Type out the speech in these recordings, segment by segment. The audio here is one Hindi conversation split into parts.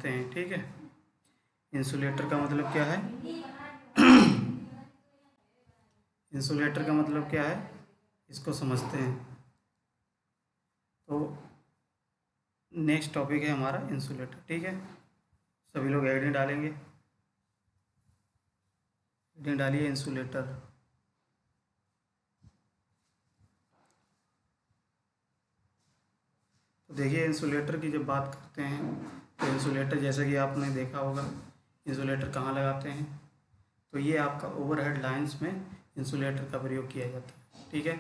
हैं। ठीक है, इंसुलेटर का मतलब क्या है? इंसुलेटर का मतलब क्या है, इसको समझते हैं। तो नेक्स्ट टॉपिक है हमारा इंसुलेटर। ठीक है, सभी लोग हेडिंग डालेंगे। हेडिंग डालिए इंसुलेटर। तो देखिए, इंसुलेटर की जब बात करते हैं तो इंसुलेटर जैसा कि आपने देखा होगा, इंसुलेटर कहाँ लगाते हैं, तो ये आपका ओवरहेड लाइंस में इंसुलेटर का प्रयोग किया जाता है। ठीक है,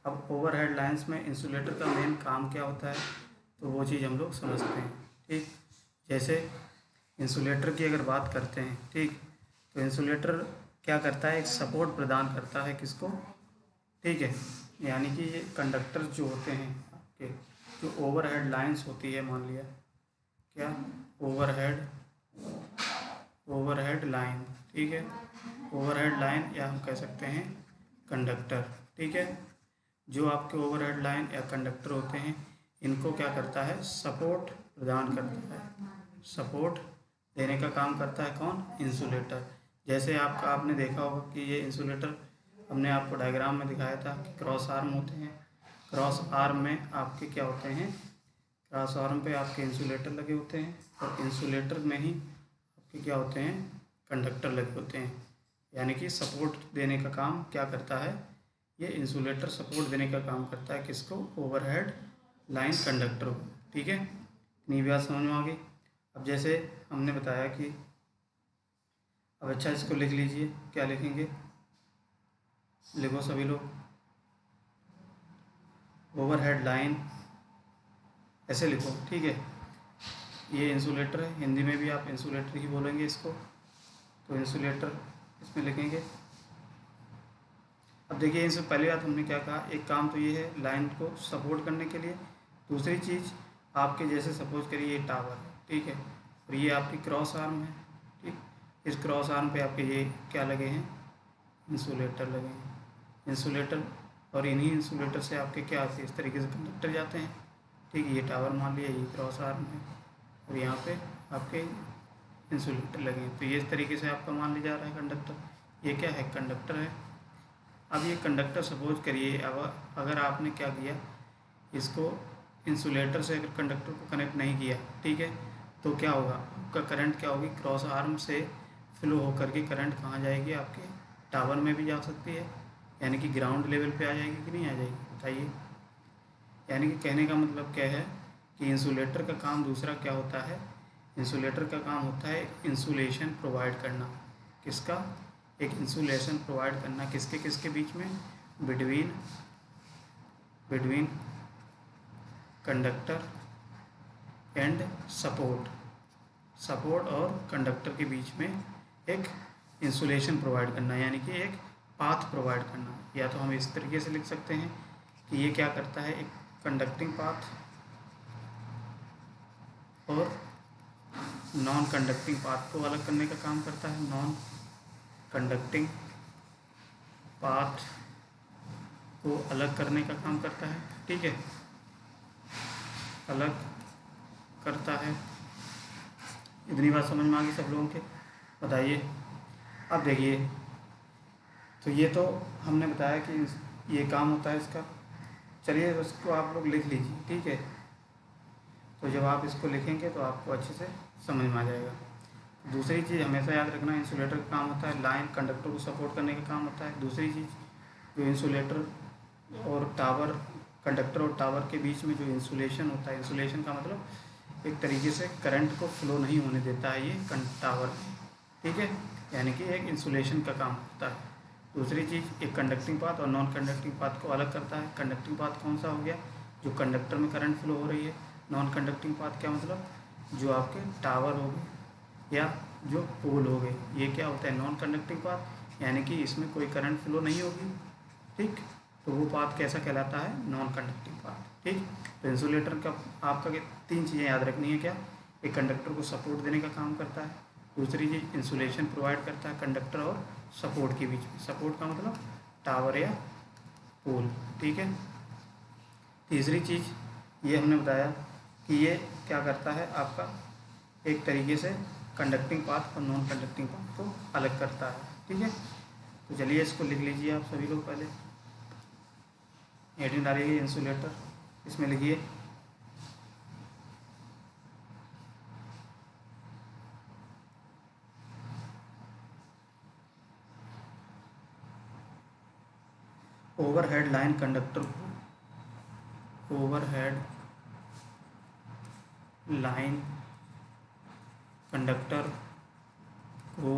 अब ओवरहेड लाइंस में इंसुलेटर का मेन काम क्या होता है, तो वो चीज़ हम लोग समझते हैं। ठीक, जैसे इंसुलेटर की अगर बात करते हैं, ठीक, तो इंसुलेटर क्या करता है, एक सपोर्ट प्रदान करता है किसको, ठीक है, यानी कि ये कंडक्टर जो होते हैं आपके, जो ओवरहेड लाइंस होती है, मान लिया क्या, ओवरहेड ओवरहेड लाइन, ठीक है, ओवरहेड लाइन या हम कह सकते हैं कंडक्टर। ठीक है, जो आपके ओवरहेड लाइन या कंडक्टर होते हैं, इनको क्या करता है, सपोर्ट प्रदान करता है। सपोर्ट देने का काम करता है कौन, इंसुलेटर। जैसे आपने देखा होगा कि ये इंसुलेटर हमने आपको डायग्राम में दिखाया था कि क्रॉस आर्म होते हैं। क्रॉस आर्म में आपके क्या होते हैं, क्रॉस आर्म पे आपके इंसुलेटर लगे होते हैं, और इंसुलेटर में ही आपके क्या होते हैं, कंडक्टर लगे होते हैं। यानी कि सपोर्ट देने का काम क्या करता है, ये इंसुलेटर सपोर्ट देने का काम करता है किसको, ओवरहेड लाइन कंडक्टर को। ठीक है, इतनी बात समझ में आ गई। अब जैसे हमने बताया कि, अब अच्छा इसको लिख लीजिए, क्या लिखेंगे, लिखो सभी लोग, ओवरहेड लाइन ऐसे लिखो। ठीक है, ये इंसुलेटर है, हिंदी में भी आप इंसुलेटर ही बोलेंगे इसको, तो इंसुलेटर इसमें लिखेंगे। अब देखिए, इनसे पहले बात हमने क्या कहा, एक काम तो ये है लाइन को सपोर्ट करने के लिए, दूसरी चीज़ आपके जैसे सपोज करिए ये टावर है, ठीक है, और ये आपकी क्रॉस आर्म है। ठीक, इस क्रॉस आर्म पे आपके ये क्या लगे हैं, इंसुलेटर लगे हैं, इंसुलेटर, और इन्हीं इंसुलेटर से आपके क्या आते हैं, इस तरीके से कंडक्टर जाते हैं। ठीक है, ये टावर मान लिया, ये क्रॉस आर्म है, और यहाँ पे आपके इंसुलेटर लगे हैं, तो ये इस तरीके से आपका मान लिया जा रहा है कंडक्टर। ये क्या है, कंडक्टर है। अब ये कंडक्टर सपोज करिए, अब अगर आपने क्या किया, इसको इंसुलेटर से अगर कंडक्टर को कनेक्ट नहीं किया, ठीक है, तो क्या होगा, आपका करंट क्या होगी, क्रॉस आर्म से फ्लो होकर के करंट कहाँ जाएगी, आपके टावर में भी जा सकती है, यानी कि ग्राउंड लेवल पे आ जाएगी कि नहीं आ जाएगी, बताइए। यानी कि कहने का मतलब क्या है कि इंसुलेटर का काम दूसरा क्या होता है, इंसुलेटर का काम होता है इंसुलेशन प्रोवाइड करना। किसका, एक इंसुलेशन प्रोवाइड करना, किसके किसके बीच में, between between conductor and support, support और कंडक्टर के बीच में एक इंसुलेशन प्रोवाइड करना, यानी कि एक पाथ प्रोवाइड करना। या तो हम इस तरीके से लिख सकते हैं कि ये क्या करता है, एक कंडक्टिंग पाथ और नॉन कंडक्टिंग पाथ को अलग करने का काम करता है। नॉन कंडक्टिंग पाथ को अलग करने का काम करता है, ठीक है, अलग करता है। इतनी बात समझ में आ गई सब लोगों के, बताइए। अब देखिए, तो ये तो हमने बताया कि ये काम होता है इसका। चलिए उसको आप लोग लिख लीजिए, ठीक है, तो जब आप इसको लिखेंगे तो आपको अच्छे से समझ में आ जाएगा। दूसरी चीज़ हमेशा याद रखना, इंसुलेटर का काम होता है लाइन कंडक्टर को सपोर्ट करने का काम होता है। दूसरी चीज़, जो इंसुलेटर और टावर, कंडक्टर और टावर के बीच में जो इंसुलेशन होता है, इंसुलेशन का मतलब एक तरीके से करंट को फ्लो नहीं होने देता है ये टावर, ठीक है, यानी कि एक इंसुलेशन का काम होता है। दूसरी चीज़, एक कंडक्टिंग पाथ और नॉन कंडक्टिंग पाथ को अलग करता है। कंडक्टिंग पाथ कौन सा हो गया, जो कंडक्टर में करंट फ्लो हो रही है। नॉन कंडक्टिंग पाथ क्या मतलब, जो आपके टावर हो गए या जो पोल हो गए, ये क्या होता है, नॉन कंडक्टिंग पाथ, यानी कि इसमें कोई करंट फ्लो नहीं होगी। ठीक, तो वो पाथ कैसा कहलाता है, नॉन कंडक्टिंग पाथ। ठीक, तो इंसुलेटर का आपका तीन चीज़ें याद रखनी है, क्या, एक कंडक्टर को सपोर्ट देने का काम करता है, दूसरी चीज़ इंसुलेशन प्रोवाइड करता है कंडक्टर और सपोर्ट के बीच में। सपोर्ट का मतलब टावर या पोल, ठीक है। तीसरी चीज़ ये हमने बताया कि ये क्या करता है, आपका एक तरीके से कंडक्टिंग पाथ और नॉन कंडक्टिंग पाथ को अलग करता है। ठीक है, तो चलिए इसको लिख लीजिए आप सभी लोग। पहले हेडिंग डालिए इंसुलेटर, इसमें लिखिए ओवरहेड लाइन कंडक्टर को ओवरहेड लाइन कंडक्टर को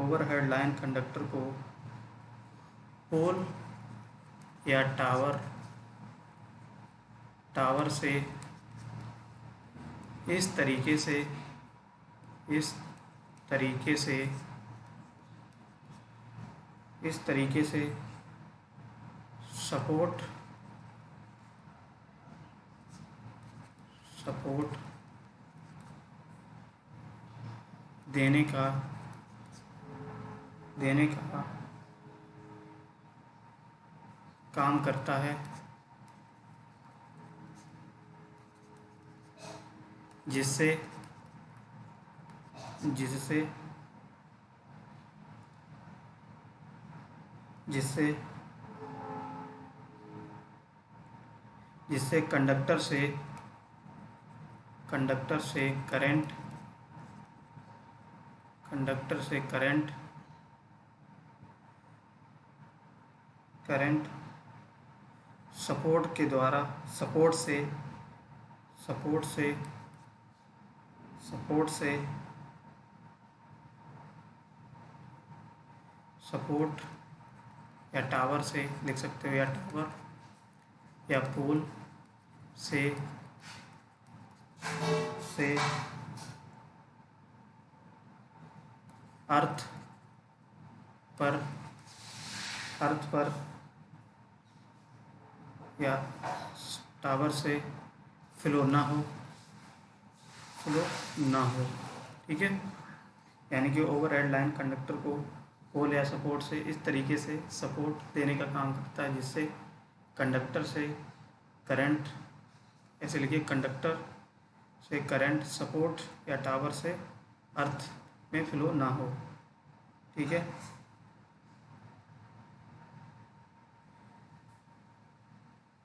ओवरहेड लाइन कंडक्टर को पोल या टावर से इस तरीके से सपोर्ट देने का काम करता है, जिससे कंडक्टर से करंट सपोर्ट या टावर से लिख सकते हो, या टावर या पोल से अर्थ पर या टावर से फ्लो ना हो। ठीक है, यानी कि ओवरहेड लाइन कंडक्टर को पोल या सपोर्ट से इस तरीके से सपोर्ट देने का काम करता है, जिससे कंडक्टर से करंट, ऐसे लिखिए, कंडक्टर से करंट सपोर्ट या टावर से अर्थ में फ्लो ना हो। ठीक है,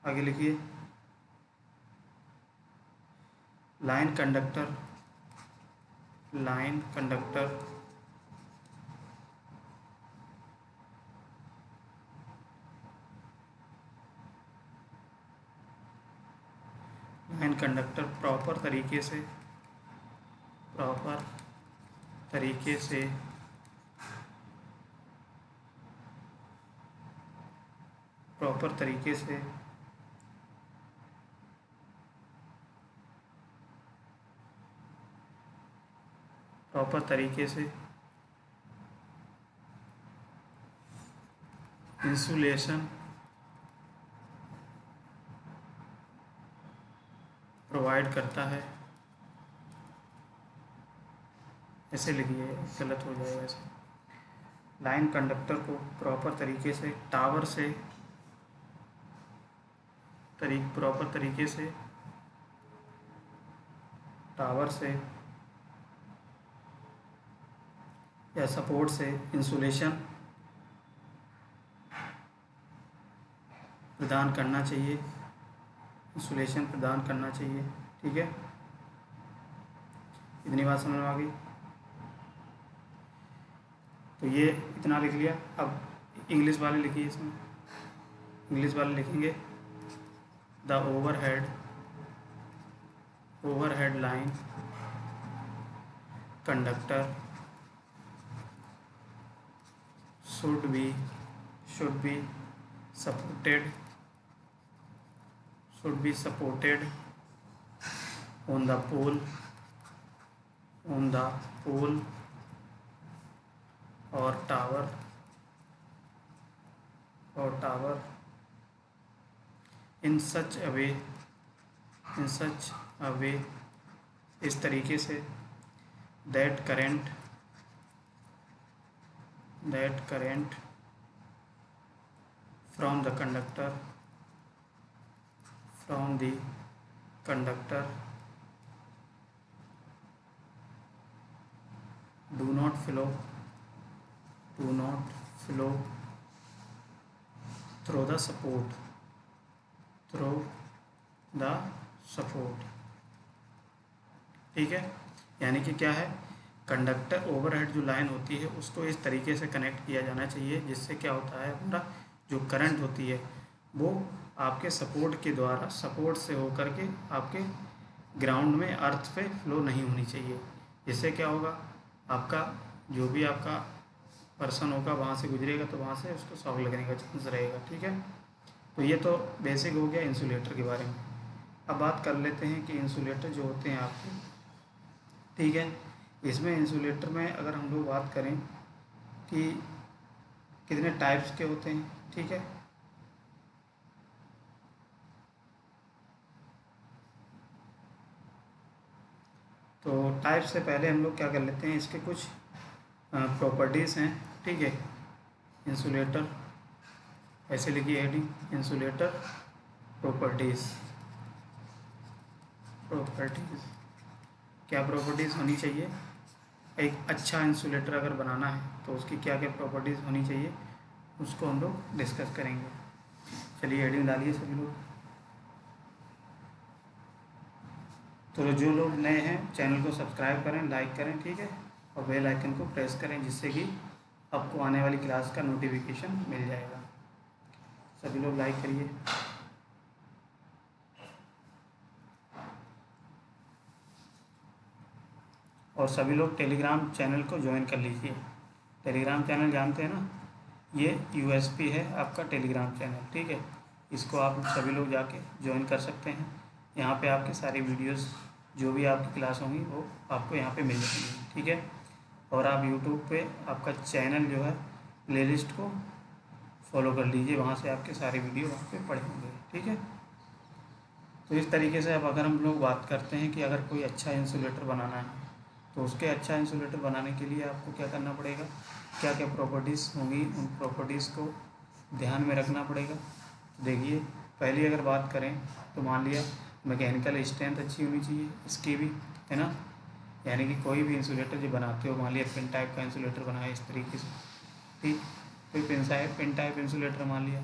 आगे लिखिए line conductor line conductor proper तरीके से इंसुलेशन प्रोवाइड करता है। ऐसे लिखिए, गलत हो जाएगा ऐसे। लाइन कंडक्टर को प्रॉपर तरीके से टावर से या सपोर्ट से इंसुलेशन प्रदान करना चाहिए। ठीक है, इतनी बात समझ में आ गई। तो ये इतना लिख लिया। अब इंग्लिश वाले लिखिए, इसमें इंग्लिश वाले लिखेंगे the overhead line conductor should be supported on the pole or tower in such a way इस तरीके से that current from the conductor do not flow through the support. ठीक है, यानी कि क्या है, कंडक्टर ओवरहेड जो लाइन होती है उसको इस तरीके से कनेक्ट किया जाना चाहिए जिससे क्या होता है, हमारा जो करंट होती है वो आपके सपोर्ट के द्वारा, सपोर्ट से होकर के आपके ग्राउंड में, अर्थ पे फ्लो नहीं होनी चाहिए। इससे क्या होगा, आपका जो भी आपका पर्सन होगा वहाँ से गुजरेगा तो वहाँ से उसको शॉक लगने का चांस रहेगा। ठीक है, तो ये तो बेसिक हो गया इंसुलेटर के बारे में। अब बात कर लेते हैं कि इंसुलेटर जो होते हैं आपके, ठीक है, इसमें इंसुलेटर में अगर हम लोग बात करें कि कितने टाइप्स के होते हैं। ठीक है, तो टाइप से पहले हम लोग क्या कर लेते हैं, इसके कुछ प्रॉपर्टीज़ हैं। ठीक है, इंसुलेटर, ऐसे लिखिए हेडिंग, इंसुलेटर प्रॉपर्टीज़। क्या प्रॉपर्टीज़ होनी चाहिए, एक अच्छा इंसुलेटर अगर बनाना है तो उसकी क्या क्या प्रॉपर्टीज़ होनी चाहिए, उसको हम लोग डिस्कस करेंगे। चलिए हेडिंग डालिए सभी लोग। तो जो लोग नए हैं चैनल को सब्सक्राइब करें, लाइक करें, ठीक है, और बेल आइकन को प्रेस करें जिससे कि आपको आने वाली क्लास का नोटिफिकेशन मिल जाएगा। सभी लोग लाइक करिए। और सभी लोग टेलीग्राम चैनल को ज्वाइन कर लीजिए। टेलीग्राम चैनल जानते हैं ना, ये यूएसपी है आपका टेलीग्राम चैनल। ठीक है, इसको आप सभी लोग जाके ज्वाइन कर सकते हैं। यहाँ पे आपकी सारी वीडियोस जो भी आपकी क्लास होंगी वो आपको यहाँ पे मिल जाएंगी। ठीक है, और आप यूट्यूब पे आपका चैनल जो है प्लेलिस्ट को फॉलो कर लीजिए, वहाँ से आपके सारे वीडियो वहाँ पे पड़े होंगे। ठीक है, तो इस तरीके से अब अगर हम लोग बात करते हैं कि अगर कोई अच्छा इंसुलेटर बनाना है तो उसके अच्छा इंसुलेटर बनाने के लिए आपको क्या करना पड़ेगा, क्या क्या प्रॉपर्टीज़ होंगी, उन प्रॉपर्टीज़ को ध्यान में रखना पड़ेगा। देखिए, पहली अगर बात करें तो मान लिया मैकेनिकल स्ट्रेंथ अच्छी होनी चाहिए इसकी भी, है ना, यानी कि कोई भी इंसुलेटर जो बनाते हो, मान लिया पिन टाइप का इंसुलेटर बनाया इस तरीके से, ठीक, कोई पिन टाइप इंसुलेटर मान लिया,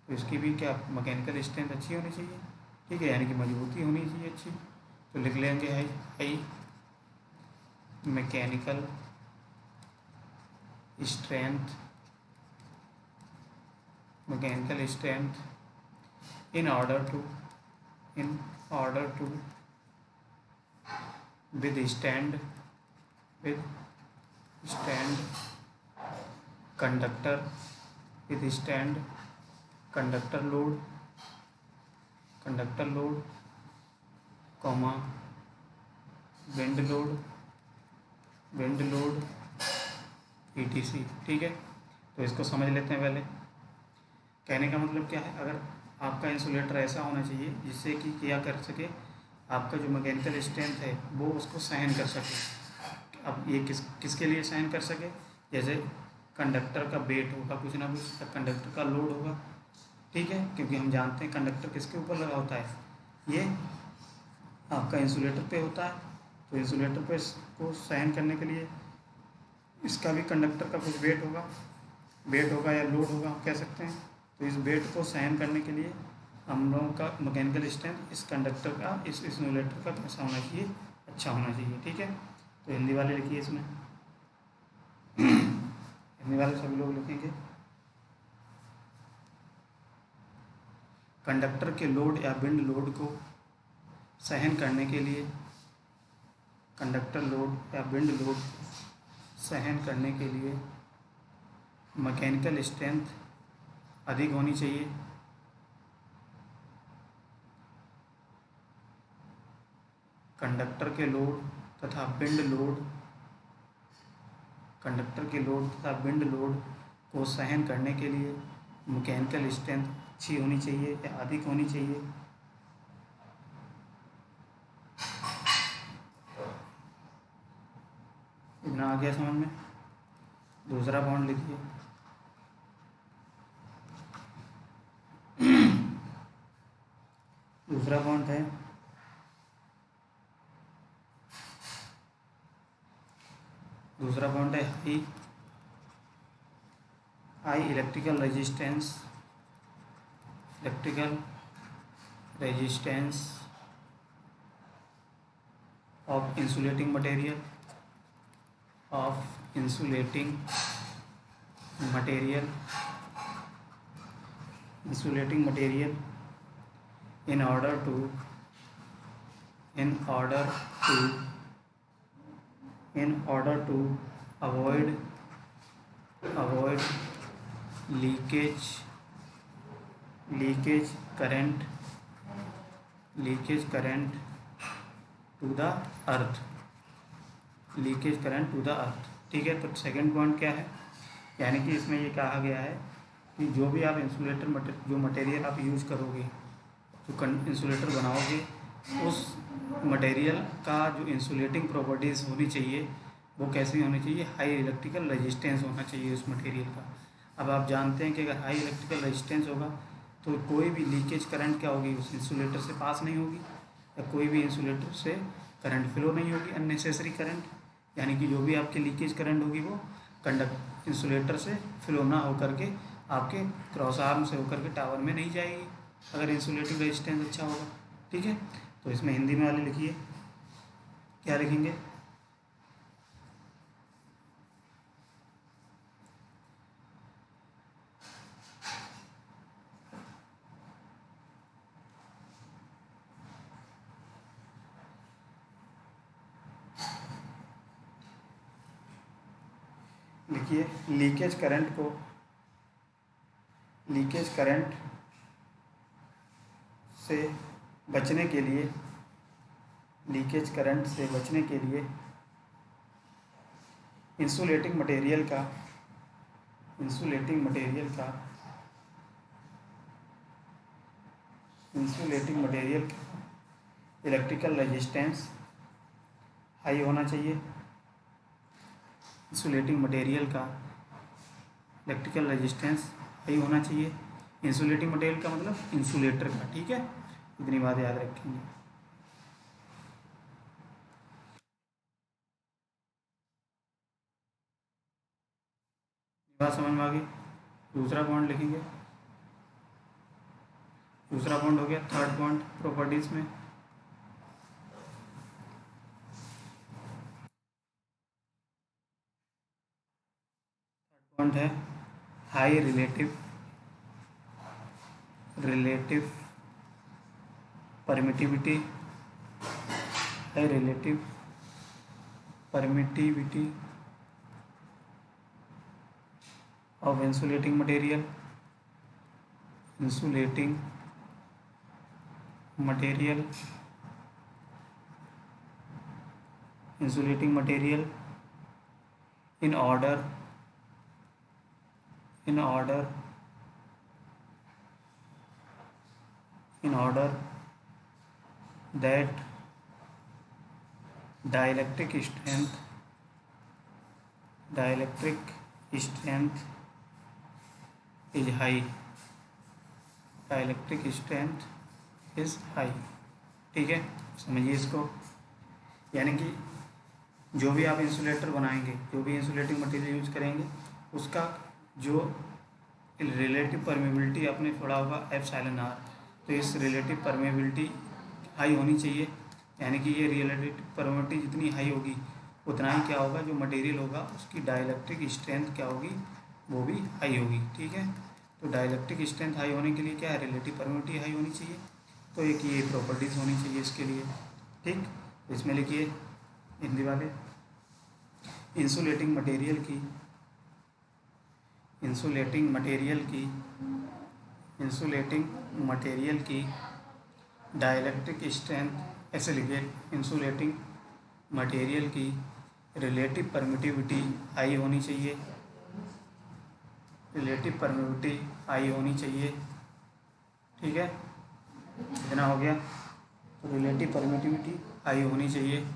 तो इसकी भी क्या मैकेनिकल स्ट्रेंथ अच्छी होनी चाहिए। ठीक है, यानी कि मजबूती होनी चाहिए अच्छी। तो लिख लेंगे high mechanical strength, in order to withstand conductor load, comma wind load etc। ठीक है, तो इसको समझ लेते हैं पहले। कहने का मतलब क्या है, अगर आपका इंसुलेटर ऐसा होना चाहिए जिससे कि क्या कर सके, आपका जो मैकेनिकल स्ट्रेंथ है वो उसको सहन कर सके। अब ये किसके लिए सहन कर सके, जैसे कंडक्टर का वेट होगा, कुछ ना कुछ कंडक्टर का लोड होगा। ठीक है, क्योंकि हम जानते हैं कंडक्टर किसके ऊपर लगा होता है, ये आपका इंसुलेटर पे होता है। तो इंसुलेटर पे को सहन करने के लिए इसका भी कंडक्टर का कुछ वेट होगा या लोड होगा, हम कह सकते हैं। तो इस वेट को सहन करने के लिए हम लोगों का मैकेनिकल स्ट्रेंथ इस कंडक्टर का, इस इंसुलेटर का कैसा होना चाहिए, अच्छा होना चाहिए। ठीक है, तो हिंदी वाले लिखिए इसमें हिंदी वाले सभी लोग लिखेंगे, कंडक्टर के लोड या विंड लोड को सहन करने के लिए, कंडक्टर लोड या विंड लोड सहन करने के लिए मैकेनिकल स्ट्रेंथ अधिक होनी चाहिए। कंडक्टर के लोड तथा विंड लोड को सहन करने के लिए मैकेनिकल स्ट्रेंथ अच्छी होनी चाहिए या अधिक होनी चाहिए। इतना आ गया समझ में। दूसरा पॉइंट लिखिए, दूसरा पॉइंट है दूसरा पॉइंट है high high electrical resistance of insulating material material insulating material in order to avoid leakage current to the earth ठीक है। तो सेकंड पॉइंट क्या है, यानी कि इसमें ये कहा गया है कि जो भी आप जो मटेरियल आप यूज़ करोगे, जो इंसुलेटर बनाओगे, उस मटेरियल का जो इंसुलेटिंग प्रॉपर्टीज़ होनी चाहिए वो कैसी होनी चाहिए, हाई इलेक्ट्रिकल रेजिस्टेंस होना चाहिए उस मटेरियल का। अब आप जानते हैं कि अगर हाई इलेक्ट्रिकल रेजिस्टेंस होगा तो कोई भी लीकेज करंट क्या होगी, उस इंसुलेटर से पास नहीं होगी, या कोई भी इंसुलेटर से करंट फ्लो नहीं होगी, अननेसेसरी करंट, यानी कि जो भी आपकी लीकेज करंट होगी वो इंसुलेटर से फ्लो ना होकर के आपके क्रॉस आर्म से होकर के टावर में नहीं जाएगी, अगर इंसुलेटिंग रेजिस्टेंस अच्छा होगा। ठीक है, तो इसमें हिंदी में वाले लिखिए, क्या लिखेंगे, लिखिए लीकेज करंट से बचने के लिए इंसुलेटिंग मटेरियल का इलेक्ट्रिकल रेजिस्टेंस हाई होना चाहिए। इंसुलेटिंग मटेरियल का इलेक्ट्रिकल रेजिस्टेंस हाई होना चाहिए। इंसुलेटिंग मटेरियल का मतलब इंसुलेटर का। ठीक है, इतनी बात याद रखेंगे। बात समझ में आ गई। दूसरा पॉइंट लिखेंगे, दूसरा पॉइंट हो गया। थर्ड पॉइंट प्रॉपर्टीज में पॉइंट है high relative permittivity of insulating material in order that dielectric strength is high। Dielectric strength is high. ठीक है, समझिए इसको। यानी कि जो भी आप इंसुलेटर बनाएंगे, जो भी इंसुलेटिंग मटेरियल यूज करेंगे, उसका जो रिलेटिव परमेबिलिटी आपने पढ़ा होगा एप्सिलॉन आर, तो इस रिलेटिव परमेबिलिटी हाई होनी चाहिए। यानी कि ये रिलेटिव परमेबिलिटी जितनी हाई होगी उतना ही क्या होगा, जो मटेरियल होगा उसकी डाइलेक्ट्रिक स्ट्रेंथ क्या होगी, वो भी हाई होगी। ठीक है, तो डाइलेक्ट्रिक स्ट्रेंथ हाई होने के लिए क्या है, रिलेटिव परमेबिलिटी हाई होनी चाहिए। तो एक ये प्रॉपर्टीज़ होनी चाहिए इसके लिए। ठीक, इसमें लिखिए हिंदी वाले, इंसुलेटिंग मटेरियल की डाइलेक्ट्रिक स्ट्रेंथ, ऐसे लिखिए, इंसुलेटिंग मटेरियल की रिलेटिव परमिटिविटी हाई होनी चाहिए। ठीक है, इतना हो गया। तो रिलेटिव परमिटिविटी हाई होनी चाहिए,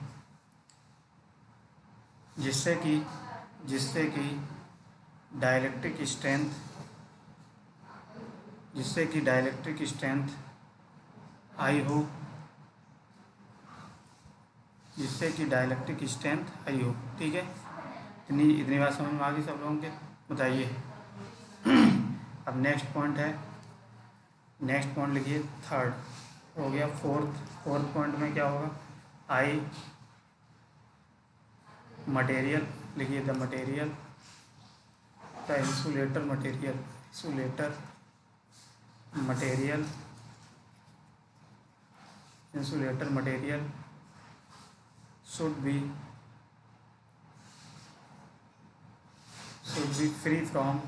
जिससे कि डाइलेक्ट्रिक स्ट्रेंथ हाई हो, ठीक है। इतनी बात समझ में आ गई सब लोगों के? बताइए। अब नेक्स्ट पॉइंट है, नेक्स्ट पॉइंट लिखिए, थर्ड हो गया। फोर्थ पॉइंट में क्या होगा? आई मटेरियल, लिखिए the material, the insulator material, insulator material should be free from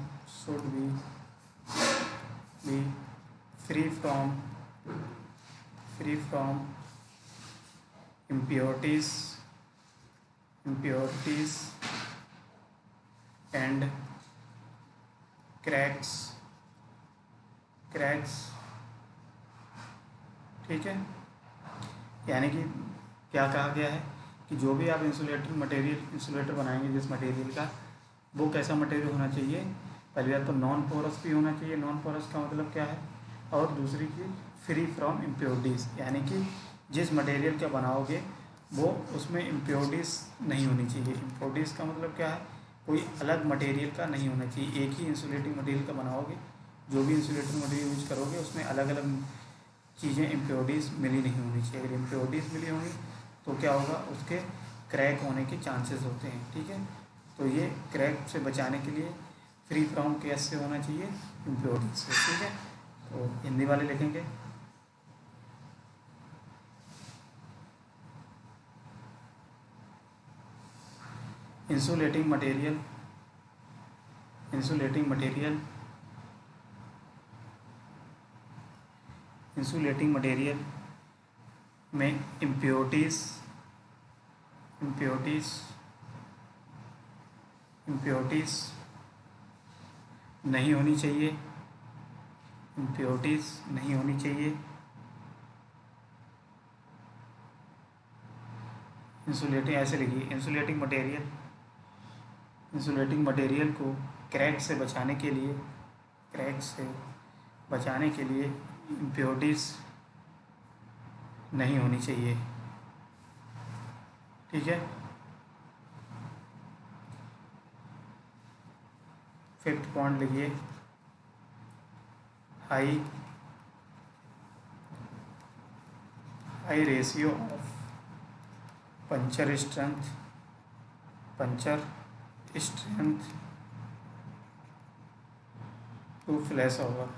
impurities and cracks। ठीक है, यानी कि क्या कहा गया है कि जो भी आप इंसुलेटर बनाएंगे जिस मटेरियल का, वो कैसा मटेरियल होना चाहिए? पहली बात तो नॉन पोरस भी होना चाहिए। नॉन पोरस का मतलब क्या है? और दूसरी चीज़ फ्री फ्रॉम इम्प्योरिटीज़, यानी कि जिस मटेरियल का बनाओगे वो उसमें इम्प्योरिटीज़ नहीं होनी चाहिए। इम्प्योरिटीज़ का मतलब क्या है? कोई अलग मटेरियल का नहीं होना चाहिए। एक ही इंसुलेटिंग मटेरियल का बनाओगे, जो भी इंसुलेटिंग मटेरियल यूज करोगे उसमें अलग अलग चीज़ें इम्प्योरिटीज़ मिली नहीं होनी चाहिए। अगर इम्प्योरिटीज़ मिली होंगी तो क्या होगा? उसके क्रैक होने के चांसेस होते हैं। ठीक है, तो ये क्रैक से बचाने के लिए फ्री फ्रॉम गैस से होना चाहिए, इम्प्योरिटीज से। ठीक है, तो हिंदी वाले लिखेंगे इंसुलेटिंग मटेरियल में इम्प्योरिटीज़ नहीं होनी चाहिए। इंसुलेटिंग ऐसे लिखिए, इंसुलेटिंग मटेरियल को क्रैक से बचाने के लिए इम्प्योरिटीज़ नहीं होनी चाहिए। ठीक है, फिफ्थ पॉइंट लिखिए, high ratio of puncture strength to flashover.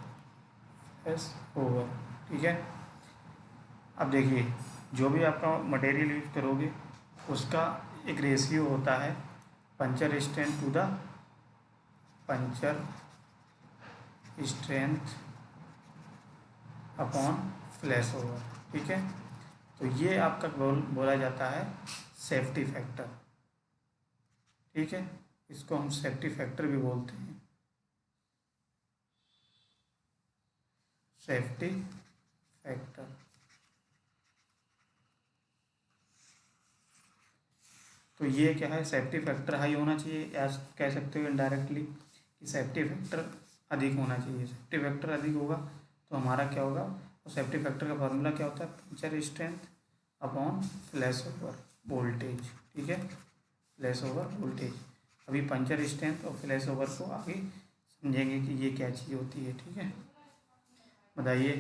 ठीक है, अब देखिए, जो भी आपका मटेरियल यूज करोगे उसका एक रेशियो होता है puncture strength to the upon flashover. ठीक है, तो ये आपका बोला जाता है सेफ्टी फैक्टर। ठीक है, इसको हम सेफ्टी फैक्टर भी बोलते हैं, सेफ्टी फैक्टर। तो ये क्या है? सेफ्टी फैक्टर हाई होना चाहिए, या कह सकते हो इनडायरेक्टली कि सेफ्टी फैक्टर अधिक होना चाहिए। सेफ्टी फैक्टर अधिक होगा तो हमारा क्या होगा? और सेफ्टी फैक्टर का फार्मूला क्या होता है? Puncture strength upon flash over voltage. ठीक है, फ्लैश ओवर वोल्टेज। अभी पंचर स्ट्रेंथ और फ्लैश ओवर को आगे समझेंगे कि ये क्या चीज़ होती है। ठीक है, बताइए,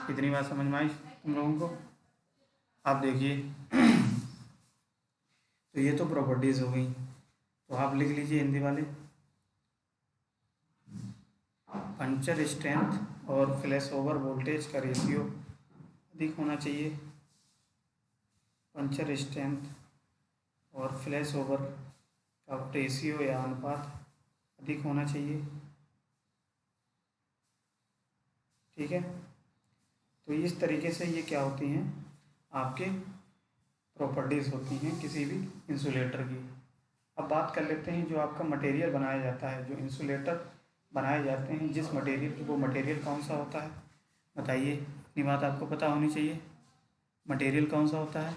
कितनी बात समझ में आई तुम लोगों को? आप देखिए, तो ये तो प्रॉपर्टीज़ हो गई, तो आप लिख लीजिए हिंदी वाले, पंचर स्ट्रेंथ और फ्लैश ओवर वोल्टेज का रेशियो अधिक होना चाहिए। पंचर स्ट्रेंथ और फ्लैश ओवर का रेशियो या अनुपात अधिक होना चाहिए। ठीक है, तो इस तरीके से ये क्या होती हैं? आपके प्रॉपर्टीज़ होती हैं किसी भी इंसुलेटर की। अब बात कर लेते हैं जो आपका मटेरियल बनाया जाता है, जो इंसुलेटर बनाए जाते हैं जिस मटेरियल, वो मटेरियल कौन सा होता है? बताइए, इतनी बात आपको पता होनी चाहिए, मटेरियल कौन सा होता है?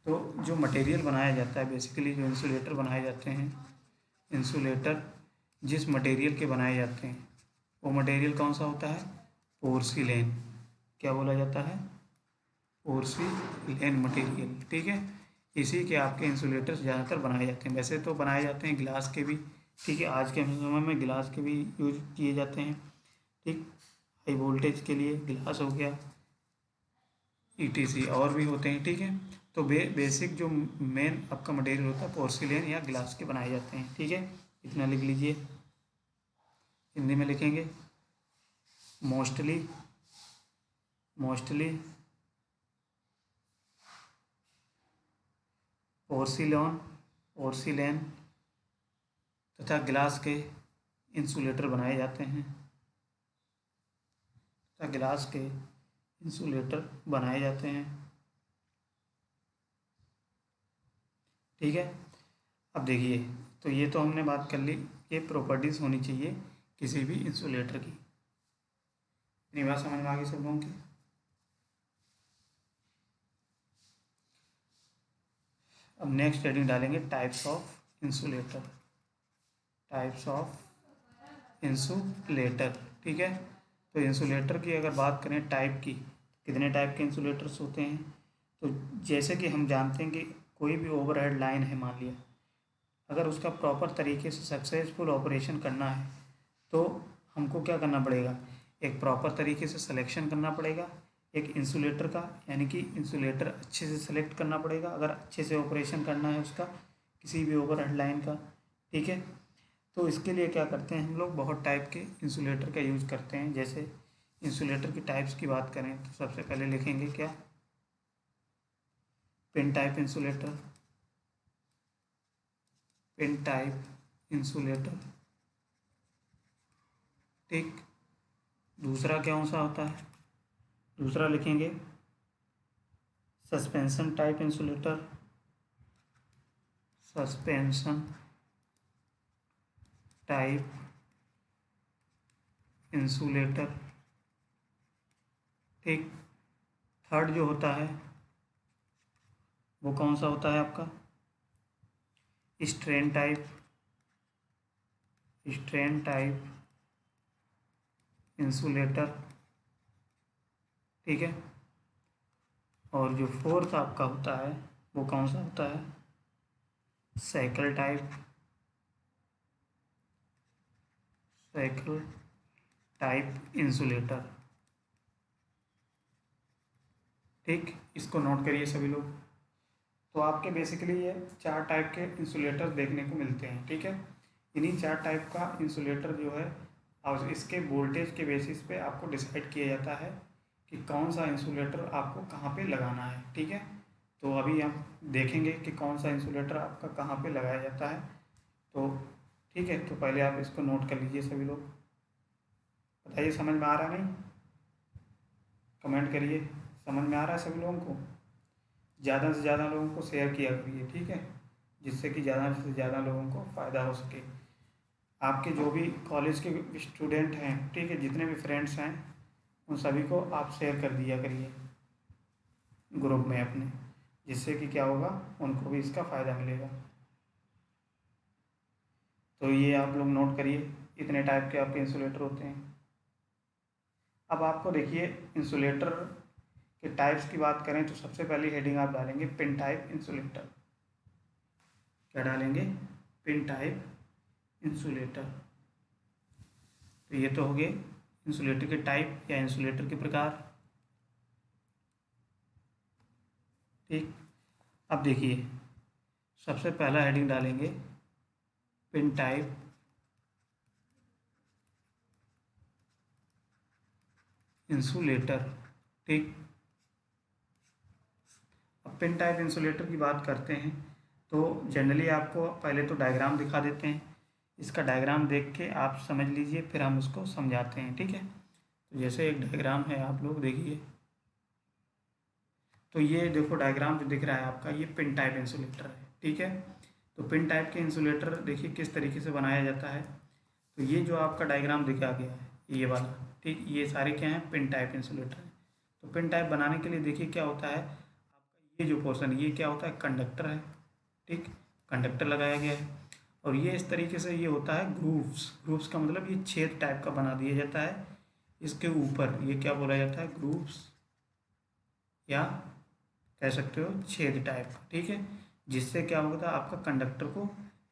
तो जो मटेरियल बनाया जाता है, बेसिकली जो इंसुलेटर बनाए जाते हैं, इंसुलेटर जिस मटेरियल के बनाए जाते हैं वो मटेरियल कौन सा होता है? पोर्सिलेन। क्या बोला जाता है? Porcelain material. ठीक है, इसी के आपके इंसुलेटर्स ज़्यादातर बनाए जाते हैं। वैसे तो बनाए जाते हैं गिलास के भी, ठीक है, आज के समय में गिलास के भी यूज किए जाते हैं, ठीक। हाई वोल्टेज के लिए गिलास हो गया, ईटीसी और भी होते हैं, ठीक है। तो बेसिक जो मेन आपका मटेरियल होता है पोर्सिलेन या गिलास के बनाए जाते हैं, ठीक है। इतना लिख लीजिए, हिंदी में लिखेंगे मोस्टली पोर्सिलेन तथा गिलास के इंसुलेटर बनाए जाते हैं, तथा गिलास के इंसुलेटर बनाए जाते हैं, ठीक है। अब देखिए, तो ये तो हमने बात कर ली, ये प्रॉपर्टीज़ होनी चाहिए किसी भी इंसुलेटर की। इतनी बात समझ में आ गई सब लोगों की। अब नेक्स्ट हेडिंग डालेंगे टाइप्स ऑफ इंसुलेटर, ठीक है। तो इंसुलेटर की अगर बात करें टाइप की, कितने टाइप के इंसुलेटर्स होते हैं, तो जैसे कि हम जानते हैं कि कोई भी ओवरहेड लाइन है, मान लिया, अगर उसका प्रॉपर तरीके से सक्सेसफुल ऑपरेशन करना है तो हमको क्या करना पड़ेगा, एक प्रॉपर तरीके से सिलेक्शन करना पड़ेगा एक इंसुलेटर का, यानी कि इंसुलेटर अच्छे से सेलेक्ट करना पड़ेगा अगर अच्छे से ऑपरेशन करना है उसका, किसी भी ओवरहेड लाइन का, ठीक है। तो इसके लिए क्या करते हैं हम लोग, बहुत टाइप के इंसुलेटर का यूज़ करते हैं। जैसे इंसुलेटर की टाइप्स की बात करें तो सबसे पहले लिखेंगे क्या, पिन टाइप इंसुलेटर, ठीक। दूसरा कौन सा होता है, दूसरा लिखेंगे सस्पेंशन टाइप इंसुलेटर, ठीक। थर्ड जो होता है वो कौन सा होता है आपका, स्ट्रेन टाइप इंसुलेटर, ठीक है। और जो फोर्थ आपका होता है वो कौन सा होता है, साइकिल टाइप इंसुलेटर, ठीक। इसको नोट करिए सभी लोग। तो आपके बेसिकली ये 4 टाइप के इंसुलेटर देखने को मिलते हैं, ठीक है। इन्हीं 4 टाइप का इंसुलेटर जो है और इसके वोल्टेज के बेसिस पे आपको डिसाइड किया जाता है कि कौन सा इंसुलेटर आपको कहाँ पे लगाना है, ठीक है। तो अभी हम देखेंगे कि कौन सा इंसुलेटर आपका कहाँ पे लगाया जाता है। तो ठीक है, तो पहले आप इसको नोट कर लीजिए सभी लोग। बताइए समझ में आ रहा नहीं, कमेंट करिए समझ में आ रहा है सभी लोगों को। ज़्यादा से ज़्यादा लोगों को शेयर किया करिए, ठीक है, जिससे कि ज़्यादा से ज़्यादा लोगों को फ़ायदा हो सके। आपके जो भी कॉलेज के स्टूडेंट हैं, ठीक है, जितने भी फ्रेंड्स हैं उन सभी को आप शेयर कर दिया करिए ग्रुप में अपने, जिससे कि क्या होगा, उनको भी इसका फ़ायदा मिलेगा। तो ये आप लोग नोट करिए, इतने टाइप के आपके इंसुलेटर होते हैं। अब आपको देखिए इंसुलेटर के टाइप्स की बात करें तो सबसे पहली हेडिंग आप डालेंगे पिन टाइप इंसुलेटर। क्या डालेंगे, पिन टाइप इंसुलेटर। तो ये तो हो गए इंसुलेटर के टाइप या इंसुलेटर के प्रकार, ठीक। अब देखिए सबसे पहला हेडिंग डालेंगे पिन टाइप इंसुलेटर, ठीक। अब पिन टाइप इंसुलेटर की बात करते हैं तो जनरली आपको पहले तो डायग्राम दिखा देते हैं, इसका डायग्राम देख के आप समझ लीजिए, फिर हम उसको समझाते हैं, ठीक है। तो जैसे एक डायग्राम है, आप लोग देखिए, तो ये देखो डायग्राम जो दिख रहा है आपका, ये पिन टाइप इंसुलेटर है, ठीक है। तो पिन टाइप के इंसुलेटर देखिए किस तरीके से बनाया जाता है। तो ये जो आपका डायग्राम दिखा गया है ये वाला, ठीक, ये सारे क्या हैं, पिन टाइप इंसुलेटर हैं। तो पिन टाइप बनाने के लिए देखिए क्या होता है, आपका ये जो पोर्शन, ये क्या होता है, कंडक्टर है, ठीक, कंडक्टर लगाया गया है। और ये इस तरीके से ये होता है ग्रूव्स का मतलब ये छेद टाइप का बना दिया जाता है इसके ऊपर, ये क्या बोला जाता है, ग्रूव्स, या कह सकते हो छेद टाइप, ठीक है। जिससे क्या होता है, आपका कंडक्टर को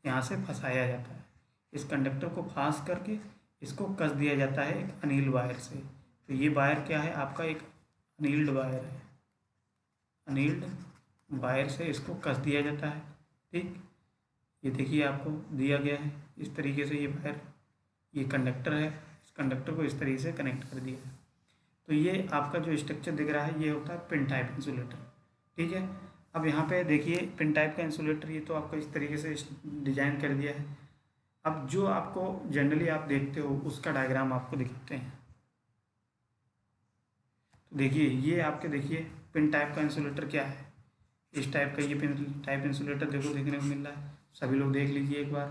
यहाँ से फंसाया जाता है। इस कंडक्टर को फांस करके इसको कस दिया जाता है एक अनिल वायर से। तो ये वायर क्या है, आपका एक अनिल्ड वायर है। अनिल्ड वायर से इसको कस दिया जाता है। ठीक, ये देखिए आपको दिया गया है इस तरीके से ये वायर, ये कंडक्टर है, इस कंडक्टर को इस तरीके से कनेक्ट कर दिया है। तो ये आपका जो स्ट्रक्चर दिख रहा है ये होता है पिन टाइप इंसुलेटर। ठीक है, अब यहाँ पे देखिए पिन टाइप का इंसुलेटर ये तो आपका इस तरीके से डिजाइन कर दिया है। अब जो आपको जनरली आप देखते हो उसका डायग्राम आपको दिखाते हैं। तो देखिए ये आपके देखिए पिन टाइप का इंसुलेटर क्या है, इस टाइप का ये पिन टाइप इंसुलेटर देखो देखने को मिल रहा है। सभी लोग देख लीजिए एक बार।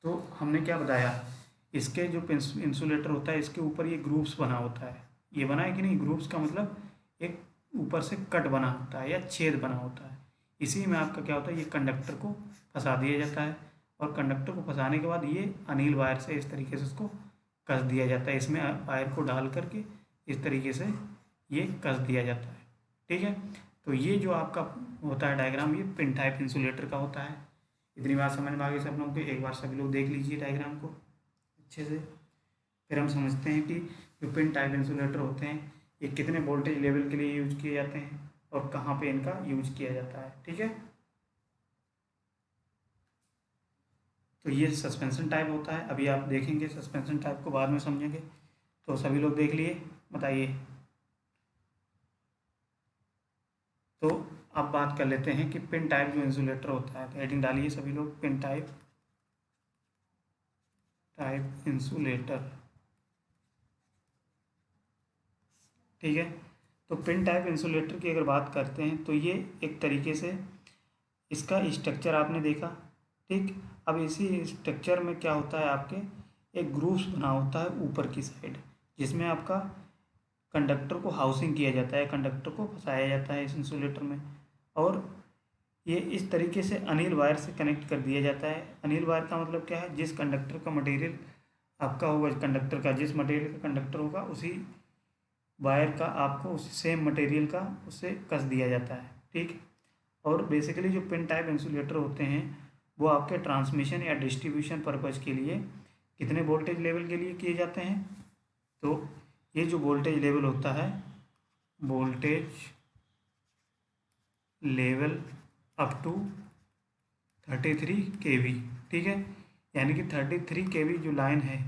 तो हमने क्या बताया, इसके जो इंसुलेटर होता है इसके ऊपर ये ग्रूप्स बना होता है। ये बना है कि नहीं, ग्रूप्स का मतलब एक ऊपर से कट बना होता है या छेद बना होता है। इसी में आपका क्या होता है, ये कंडक्टर को फंसा दिया जाता है और कंडक्टर को फंसाने के बाद ये अनिल वायर से इस तरीके से उसको कस दिया जाता है। इसमें वायर को डाल करके इस तरीके से ये कस दिया जाता है। ठीक है, तो ये जो आपका होता है डायग्राम ये पिन टाइप इंसुलेटर का होता है। इतनी बात समझ में आ गई सब लोगों को। एक बार सभी लोग देख लीजिए डायग्राम को अच्छे से, फिर हम समझते हैं कि जो पिन टाइप इंसुलेटर होते हैं ये कितने वोल्टेज लेवल के लिए यूज किए जाते हैं और कहाँ पे इनका यूज किया जाता है। ठीक है, तो ये सस्पेंशन टाइप होता है। अभी आप देखेंगे सस्पेंशन टाइप को बाद में समझेंगे। तो सभी लोग देख लिए, बताइए। तो अब बात कर लेते हैं कि पिन टाइप जो इंसुलेटर होता है, तो हेडिंग डालिए सभी लोग, पिन टाइप इंसुलेटर। ठीक है, तो पिन टाइप इंसुलेटर की अगर बात करते हैं तो ये एक तरीके से इसका स्ट्रक्चर आपने देखा। ठीक, अब इसी स्ट्रक्चर में क्या होता है, आपके एक ग्रूव्स बना होता है ऊपर की साइड, जिसमें आपका कंडक्टर को हाउसिंग किया जाता है, कंडक्टर को फंसाया जाता है इस इंसुलेटर में। और ये इस तरीके से अनिल वायर से कनेक्ट कर दिया जाता है। अनिल वायर का मतलब क्या है, जिस कंडक्टर का मटेरियल आपका होगा, कंडक्टर का जिस मटेरियल का कंडक्टर होगा उसी वायर का आपको उस सेम मटेरियल का उससे कस दिया जाता है। ठीक, और बेसिकली जो पिन टाइप इंसुलेटर होते हैं वो आपके ट्रांसमिशन या डिस्ट्रीब्यूशन पर्पज़ के लिए कितने वोल्टेज लेवल के लिए किए जाते हैं। तो ये जो वोल्टेज लेवल होता है, voltage level up to 33 kV। ठीक है, यानी कि 33 kV जो लाइन है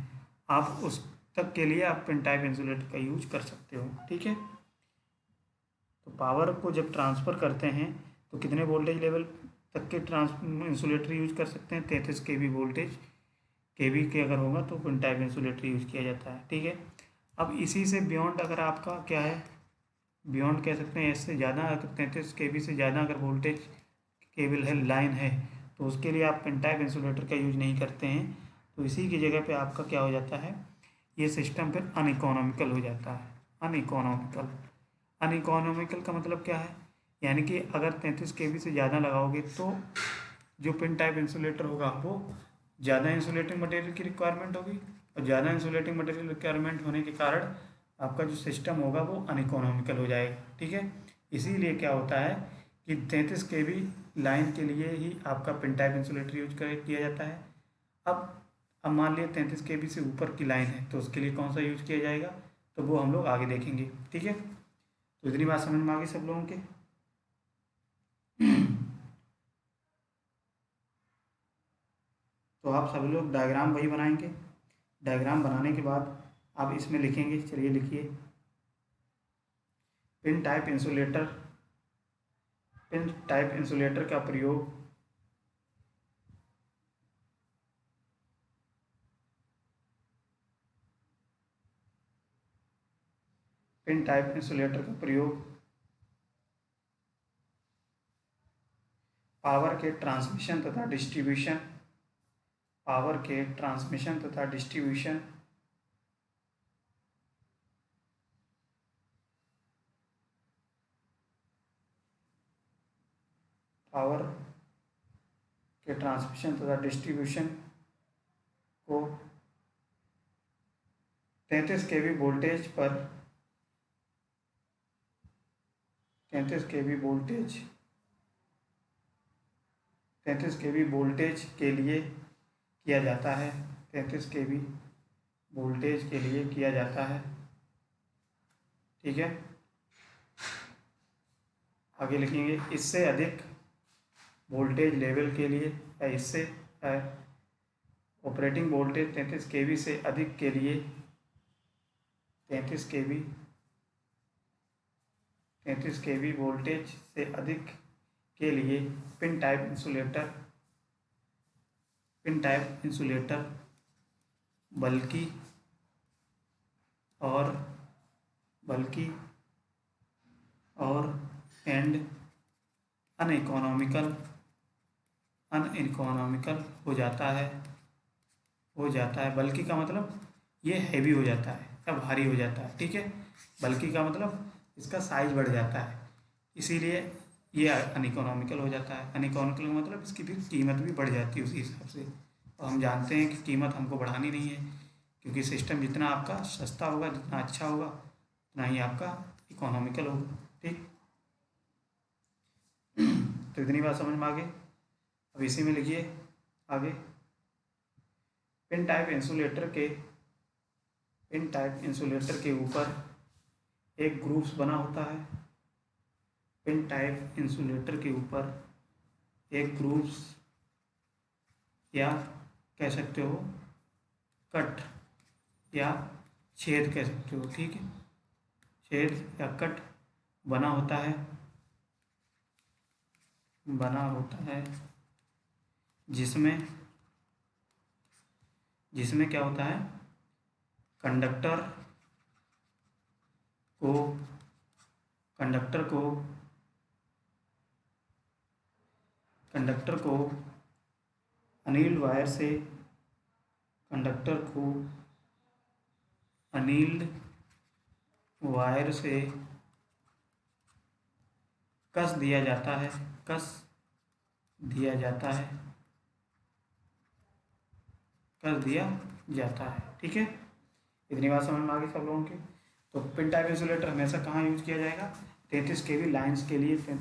आप उस तक के लिए आप पिन टाइप इंसुलेटर का यूज कर सकते हो। ठीक है, तो पावर को जब ट्रांसफ़र करते हैं तो कितने वोल्टेज लेवल तक के इंसुलेटर यूज कर सकते हैं, 33 kV वोल्टेज केवी के अगर होगा तो पिन टाइप इंसुलेटर यूज किया जाता है। ठीक है, अब इसी से बियॉन्ड अगर आपका क्या है, बियॉन्ड कह सकते हैं, इससे ज़्यादा अगर 33 kV से ज़्यादा अगर वोल्टेज केबल है, लाइन है, तो उसके लिए आप पिन टाइप इंसुलेटर का यूज नहीं करते हैं। तो इसी की जगह पे आपका क्या हो जाता है, ये सिस्टम फिर अनइकोनॉमिकल हो जाता है। अनइकोनॉमिकल, अनइकोनॉमिकल का मतलब क्या है, यानी कि अगर 33 kV से ज़्यादा लगाओगे तो जो पिन टाइप इंसुलेटर होगा वो ज़्यादा इंसुलेटिंग मटेरियल की रिक्वायरमेंट होगी, और ज़्यादा इंसुलेटिंग मटेरियल रिक्वायरमेंट होने के कारण आपका जो सिस्टम होगा वो अनइकोनॉमिकल हो जाएगा। ठीक है, इसीलिए क्या होता है कि 33 kV लाइन के लिए ही आपका पिन टाइप इंसुलेटर यूज किया जाता है। अब मान लिया 33 kV से ऊपर की लाइन है तो उसके लिए कौन सा यूज किया जाएगा, तो वो हम लोग आगे देखेंगे। ठीक है, तो इतनी बात समझ में आ गई सब लोगों के। तो आप सभी लोग डायग्राम वही बनाएंगे। डायग्राम बनाने के बाद आप इसमें लिखेंगे, चलिए लिखिए, pin type insulator, pin type insulator का प्रयोग पिन टाइप इंसुलेटर का प्रयोग पावर के ट्रांसमिशन तथा डिस्ट्रीब्यूशन, पावर के ट्रांसमिशन तथा डिस्ट्रीब्यूशन पावर के ट्रांसमिशन तथा डिस्ट्रीब्यूशन को 33 kV वोल्टेज पर 33 kV वोल्टेज 33 kV वोल्टेज के लिए किया जाता है। 33 kV वोल्टेज के लिए किया जाता है। ठीक है, आगे लिखेंगे इससे अधिक वोल्टेज लेवल के लिए, या इससे ऑपरेटिंग वोल्टेज 33 kV से अधिक के लिए 33 kV वोल्टेज से अधिक के लिए पिन टाइप इंसुलेटर बल्कि और एंड अनइकोनॉमिकल हो जाता है। बल्कि का मतलब ये हैवी हो जाता है या भारी हो जाता है। ठीक है, बल्कि का मतलब इसका साइज बढ़ जाता है, इसीलिए ये अनइकोनॉमिकल हो जाता है। अनइकोनॉमिकल का मतलब इसकी फिर कीमत भी बढ़ जाती है उसी हिसाब से। और हम जानते हैं कि कीमत हमको बढ़ानी नहीं है, क्योंकि सिस्टम जितना आपका सस्ता होगा, जितना अच्छा होगा, उतना ही आपका इकोनॉमिकल होगा। ठीक, तो इतनी बात समझ में आ गई। अब इसी में लिखिए आगे, पिन टाइप इंसुलेटर के ऊपर एक ग्रूव्स बना होता है। पिन टाइप इंसुलेटर के ऊपर एक ग्रूव्स, या कह सकते हो कट या छेद कह सकते हो। ठीक है, छेद या कट बना होता है जिसमें क्या होता है, कंडक्टर को अनिल्ड वायर से कस दिया जाता है। ठीक है, इतनी बात समझ में आ गई सब लोगों की। तो पिन टाइप इंसुलेटर हमेशा कहाँ यूज किया जाएगा, 33 kV लाइन्स के लिए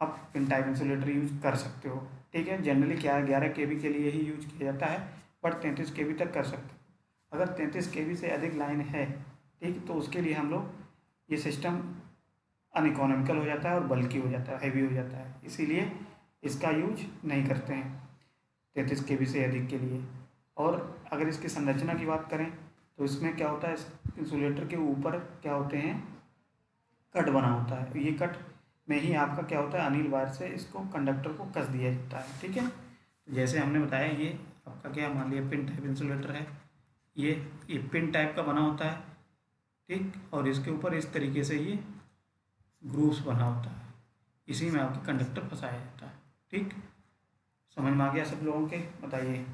आप पिन टाइप इंसुलेटर यूज कर सकते हो। ठीक है, जनरली क्या है 11 kV के लिए ही यूज किया जाता है, बट 33 kV तक कर सकते हो। अगर 33 kV से अधिक लाइन है, ठीक, तो उसके लिए हम लोग ये सिस्टम अनइकोनॉमिकल हो जाता है और बल्कि हो जाता है, हैवी हो जाता है, इसीलिए इसका यूज नहीं करते हैं 33 kV से अधिक के लिए। और अगर इसकी संरचना की बात करें तो इसमें क्या होता है, इंसुलेटर के ऊपर क्या होते हैं, कट बना होता है। ये कट में ही आपका क्या होता है, अनिल वायर से इसको कंडक्टर को कस दिया जाता है। ठीक है, जैसे हमने बताया ये आपका क्या, मान लिया पिन टाइप इंसुलेटर है, ये पिन टाइप का बना होता है। ठीक, और इसके ऊपर इस तरीके से ये ग्रूव्स बना होता है, इसी में आपका कंडक्टर फंसाया जाता है। ठीक, समझ में आ गया सब लोगों के, बताइए।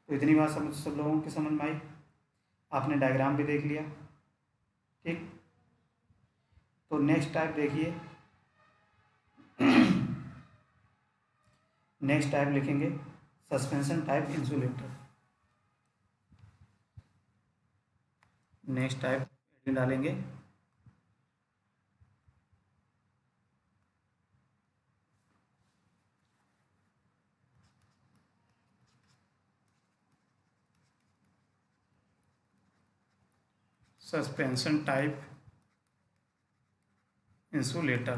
तो इतनी बात सब लोगों की समझ में आई, आपने डायग्राम भी देख लिया। ठीक, तो नेक्स्ट टाइप देखिए, नेक्स्ट टाइप लिखेंगे suspension type insulator. Next type डालेंगे सस्पेंशन टाइप इंसुलेटर।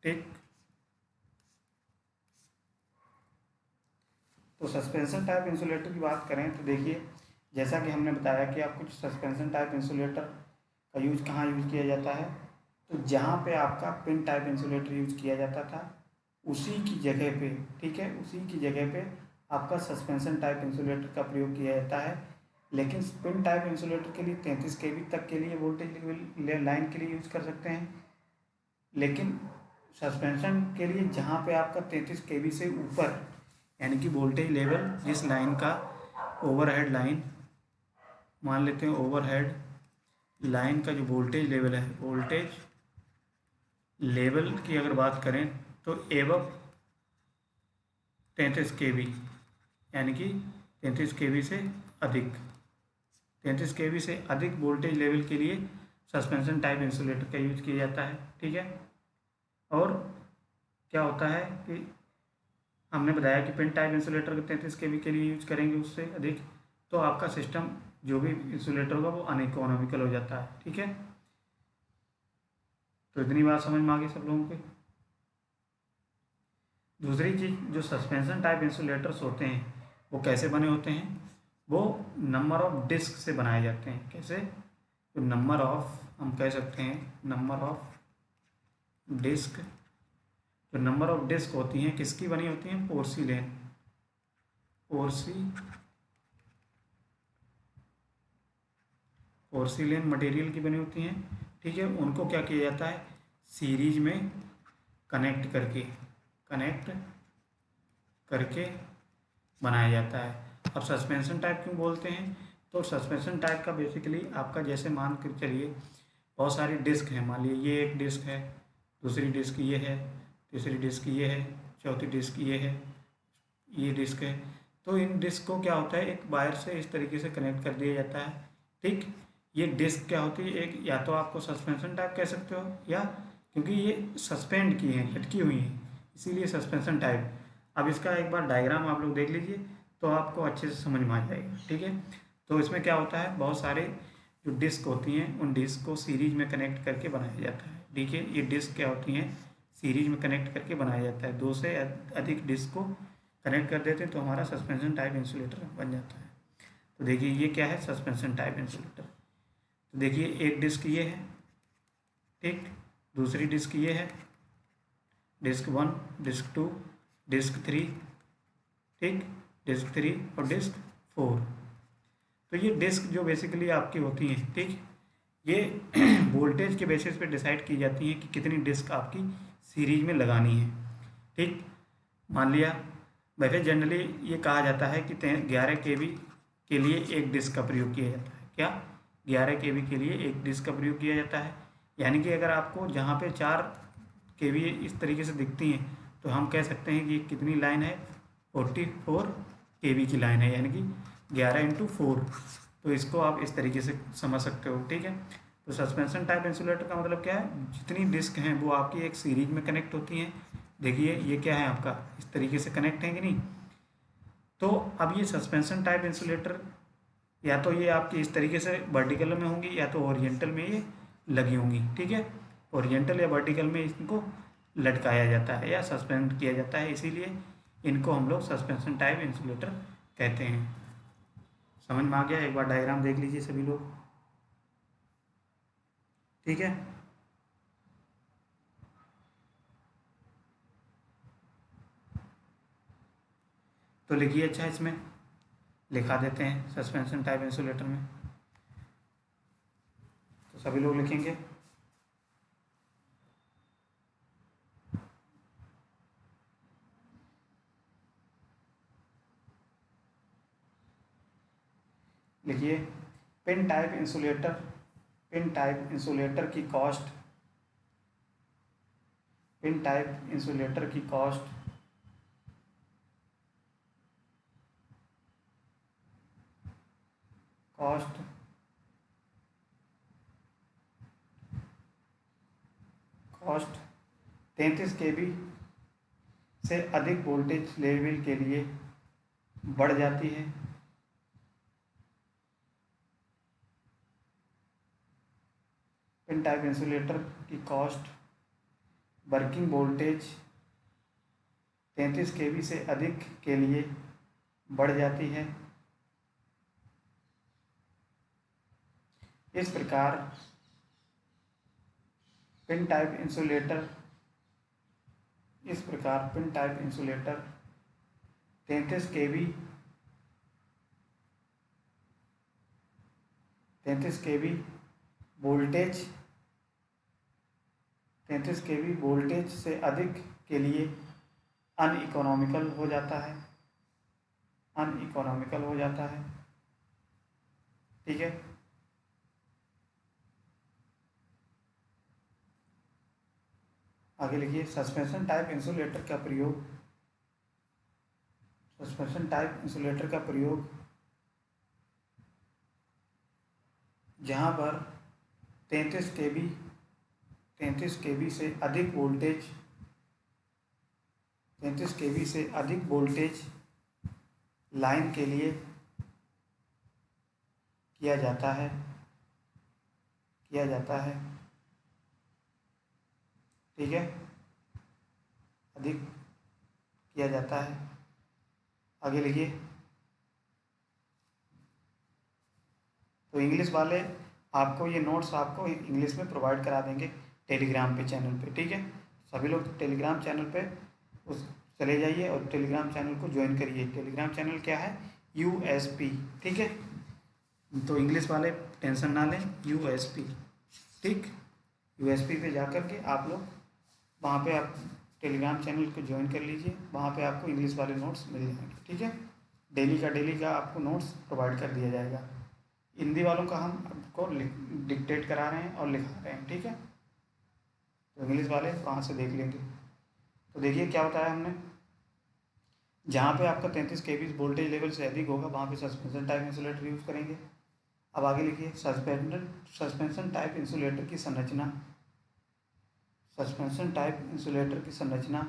ठीक, तो सस्पेंशन टाइप इंसुलेटर की बात करें तो देखिए, जैसा कि हमने बताया कि आप कुछ सस्पेंशन टाइप इंसुलेटर का यूज कहाँ यूज किया जाता है, तो जहाँ पे आपका पिन टाइप इंसुलेटर यूज किया जाता था उसी की जगह पे, ठीक है, उसी की जगह पे आपका सस्पेंशन टाइप इंसुलेटर का प्रयोग किया जाता है। लेकिन पिन टाइप इंसुलेटर के लिए 33 kV तक के लिए वोल्टेज लेवल लाइन के लिए यूज कर सकते हैं, लेकिन सस्पेंशन के लिए जहाँ पे आपका 33 kV से ऊपर, यानी कि वोल्टेज लेवल जिस लाइन का ओवरहेड लाइन मान लेते हैं, ओवरहेड लाइन का जो वोल्टेज लेवल है, वोल्टेज लेवल की अगर बात करें तो एबव 33 kV, यानी कि 33 kV से अधिक, 33 kV से अधिक वोल्टेज लेवल के लिए सस्पेंशन टाइप इंसुलेटर का यूज किया जाता है, ठीक है। और क्या होता है कि हमने बताया कि पिन टाइप इंसुलेटर 33 kV के लिए यूज करेंगे उससे अधिक, तो आपका सिस्टम जो भी इंसुलेटर होगा वो अनइकोनॉमिकल हो जाता है, ठीक है। तो इतनी बात समझ में आ गई सब लोगों के। दूसरी चीज़, जो सस्पेंशन टाइप इंसुलेटर्स होते हैं वो कैसे बने होते हैं, वो नंबर ऑफ डिस्क से बनाए जाते हैं। कैसे? तो नंबर ऑफ, हम कह सकते हैं नंबर ऑफ डिस्क, जो नंबर ऑफ डिस्क होती हैं किसकी बनी होती हैं, पोर्सिलेन, पोर्सिलेन मटेरियल की बनी होती हैं, ठीक है। उनको क्या किया जाता है, सीरीज में कनेक्ट करके बनाया जाता है। अब सस्पेंशन टाइप क्यों बोलते हैं, तो सस्पेंशन टाइप का बेसिकली आपका, जैसे मान कर चलिए बहुत सारी डिस्क हैं, मान लीजिए ये एक डिस्क है, दूसरी डिस्क ये है, तीसरी डिस्क ये है, चौथी डिस्क ये है, ये डिस्क है। तो इन डिस्क को क्या होता है, एक वायर से इस तरीके से कनेक्ट कर दिया जाता है, ठीक। ये डिस्क क्या होती है, एक या तो आपको सस्पेंशन टाइप कह सकते हो, या क्योंकि ये सस्पेंड की हैं, लटकी हुई हैं, इसीलिए सस्पेंशन टाइप। अब इसका एक बार डायग्राम आप लोग देख लीजिए तो आपको अच्छे से समझ में आ जाएगा, ठीक है। तो इसमें क्या होता है, बहुत सारे जो डिस्क होती हैं उन डिस्क को सीरीज में कनेक्ट करके बनाया जाता है, ठीक है। ये डिस्क क्या होती हैं, सीरीज में कनेक्ट करके बनाया जाता है, दो से अधिक डिस्क को कनेक्ट कर देते हैं तो हमारा सस्पेंशन टाइप इंसुलेटर बन जाता है। तो देखिए ये क्या है, सस्पेंशन टाइप इंसुलेटर। तो देखिए एक डिस्क ये है, ठीक, दूसरी डिस्क ये है, डिस्क 1, डिस्क 2, डिस्क 3, ठीक, डिस्क 3 और डिस्क 4। तो ये डिस्क जो बेसिकली आपकी होती हैं, ठीक, ये वोल्टेज के बेसिस पे डिसाइड की जाती हैं कि कितनी डिस्क आपकी सीरीज में लगानी है, ठीक। मान लिया, वैसे जनरली ये कहा जाता है कि 11 kV के लिए एक डिस्क का प्रयोग किया जाता है। क्या? 11 kV के लिए एक डिस्क का प्रयोग किया जाता है। यानी कि अगर आपको जहाँ पे 4 kV इस तरीके से दिखती हैं तो हम कह सकते हैं कि कितनी लाइन है, 44 kV की लाइन है, यानी कि 11 × 4। तो इसको आप इस तरीके से समझ सकते हो, ठीक है। तो सस्पेंशन टाइप इंसुलेटर का मतलब क्या है, जितनी डिस्क हैं वो आपकी एक सीरीज में कनेक्ट होती हैं। देखिए ये क्या है आपका, इस तरीके से कनेक्ट है कि नहीं। तो अब ये सस्पेंशन टाइप इंसुलेटर या तो ये आपकी इस तरीके से वर्टिकल में होंगी या तो ओरिएंटल में ये लगी होंगी, ठीक है। ओरिएंटल या वर्टिकल में इनको लटकाया जाता है या सस्पेंड किया जाता है, इसीलिए इनको हम लोग सस्पेंशन टाइप इंसुलेटर कहते हैं। समझ में आ गया? एक बार डायग्राम देख लीजिए सभी लोग, ठीक है। तो लिखिए, अच्छा इसमें लिखा देते हैं सस्पेंशन टाइप इंसुलेटर में, तो सभी लोग लिखेंगे। लिखिए, pin type insulator, pin type insulator की कॉस्ट, पिन टाइप इंसुलेटर की कॉस्ट कॉस्ट 33 kV से अधिक वोल्टेज लेवल के लिए बढ़ जाती है। पिन टाइप इंसुलेटर की कॉस्ट वर्किंग वोल्टेज 33 kV से अधिक के लिए बढ़ जाती है। इस प्रकार पिन टाइप इंसुलेटर, इस प्रकार pin type insulator 33 kV 33 kV voltage 33 kV voltage से अधिक के लिए अनइकोनॉमिकल हो जाता है, अनइकोनॉमिकल हो जाता है, ठीक है। आगे लिखिए, सस्पेंशन टाइप इंसुलेटर का प्रयोग, सस्पेंशन टाइप इंसुलेटर का प्रयोग जहाँ पर 33 kV से अधिक वोल्टेज 33 kV से अधिक वोल्टेज लाइन के लिए किया जाता है ठीक है, अधिक किया जाता है। आगे लिखिए। तो इंग्लिश वाले आपको ये नोट्स आपको इंग्लिश में प्रोवाइड करा देंगे टेलीग्राम पे, चैनल पे, ठीक है। सभी लोग टेलीग्राम चैनल पे उस चले जाइए और टेलीग्राम चैनल को ज्वाइन करिए। टेलीग्राम चैनल क्या है? USP, ठीक है। तो इंग्लिश वाले टेंशन ना लें, USP, ठीक। USP पे जाकर के आप लोग वहाँ पे आप टेलीग्राम चैनल को ज्वाइन कर लीजिए, वहाँ पे आपको इंग्लिश वाले नोट्स मिल जाएंगे, ठीक है। डेली का आपको नोट्स प्रोवाइड कर दिया जाएगा। हिंदी वालों का हम आपको डिक्टेट करा रहे हैं और लिखा रहे हैं, ठीक है। तो इंग्लिश वाले वहाँ से देख लेंगे। तो देखिए क्या बताया हमने, जहाँ पे आपका 33 kV वोल्टेज लेवल से अधिक होगा वहाँ पे सस्पेंशन टाइप इंसुलेटर यूज़ करेंगे। अब आगे लिखिए। सस्पेंशन टाइप इंसुलेटर की संरचना। सस्पेंशन टाइप इंसुलेटर की संरचना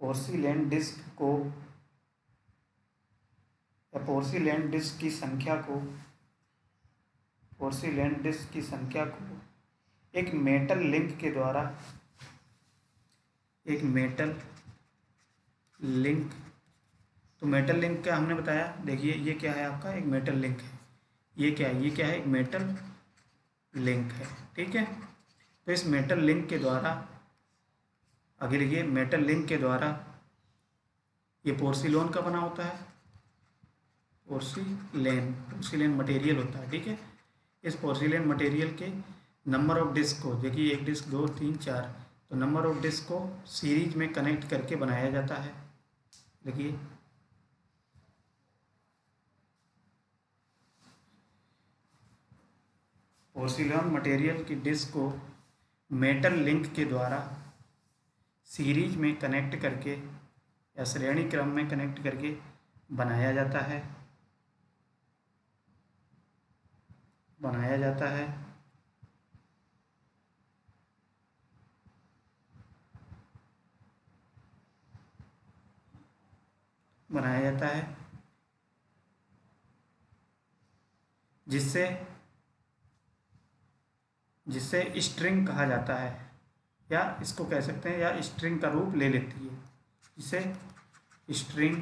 पोर्सिलेन डिस्क को या पोर्सिलेन डिस्क की संख्या को एक मेटल लिंक के द्वारा तो मेटल लिंक क्या हमने बताया, देखिए ये क्या है आपका, एक मेटल लिंक है। ये क्या है? एक मेटल लिंक है, ठीक है। तो इस मेटल लिंक के द्वारा, आगे लिखिए, मेटल लिंक के द्वारा ये पोर्सिलोन का बना होता है, पोर्सिलेन मटेरियल होता है, ठीक है। इस पोर्सिलेन मटेरियल के नंबर ऑफ डिस्क को, देखिए 1 डिस्क 2 3 4, तो नंबर ऑफ डिस्क को सीरीज में कनेक्ट करके बनाया जाता है। देखिए पोर्सिलेन मटेरियल की डिस्क को मेटल लिंक के द्वारा सीरीज में कनेक्ट करके या श्रेणी क्रम में कनेक्ट करके बनाया जाता है बनाया जाता है जिससे स्ट्रिंग कहा जाता है, या इसको कह सकते हैं, या स्ट्रिंग का रूप ले लेती है, जिसे स्ट्रिंग